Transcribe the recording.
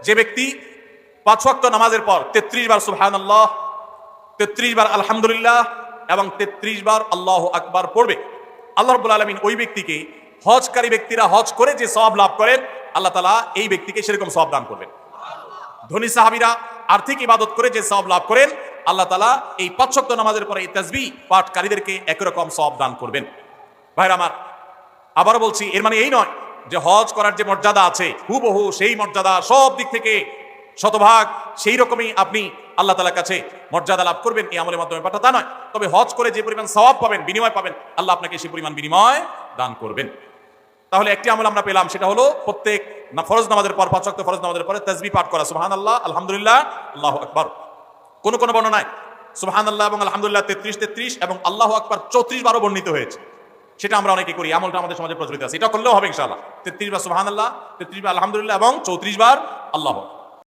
যে ব্যক্তি 5 ওয়াক্ত নামাজের পর 33 বার সুবহানাল্লাহ, 33 বার আলহামদুলিল্লাহ এবং 33 বার আল্লাহু আকবার পড়বে, আল্লাহ রাব্বুল আলামিন ওই ব্যক্তিকে, হজকারী ব্যক্তিরা হজ করে যে সওয়াব লাভ করেন, আল্লাহ তাআলা এই ব্যক্তিকে সেরকম সওয়াব দান করবেন। ধনী সাহাবীরা আর্থিক ইবাদত করে যে সওয়াব লাভ করেন, আল্লাহ তাআলা এই 5 ওয়াক্ত নামাজের পরে এই তাসবিহ পাঠকারীদেরকে একই রকম সওয়াব দান করবেন। ভাইরা আমার, আবারও বলছি, এর মানে এই নয় যে হজ করার যে মর্যাদা আছে হুবহু সেই মর্যাদা সব দিক থেকে শতভাগ সেই রকমই আপনি আল্লাহ তাআলার কাছে মর্যাদা লাভ করবেন এই আমলের মাধ্যমে, পাঠা তা নয়। তবে হজ করে যে পরিমাণ সওয়াব পাবেন, বিনিময় পাবেন, আল্লাহ আপনাকে সেই পরিমাণ বিনিময় দান করবেন। তাহলে একটি আমল আমরা পেলাম, সেটা হলো প্রত্যেক ফরজ নামাজের পর, 5 ওয়াক্ত ফরজ নামাজের পরে তাসবিহ পাঠ করা, সুবহানাল্লাহ, আলহামদুলিল্লাহ, আল্লাহু আকবার। কোন কোন বর্ণনায় সুবহানাল্লাহ এবং আলহামদুলিল্লাহ 33 এবং আল্লাহু আকবার 34 বারও বর্ণিত হয়েছে। সেটা আমরা অনেকে করি, আমলটা আমাদের সমাজে প্রচলিত আছে, এটা করলেও হবে ইনশাআল্লাহ। 33 বার সুবহানাল্লাহ, 33 বার আলহামদুলিল্লাহ এবং 34 বার আল্লাহু আকবার।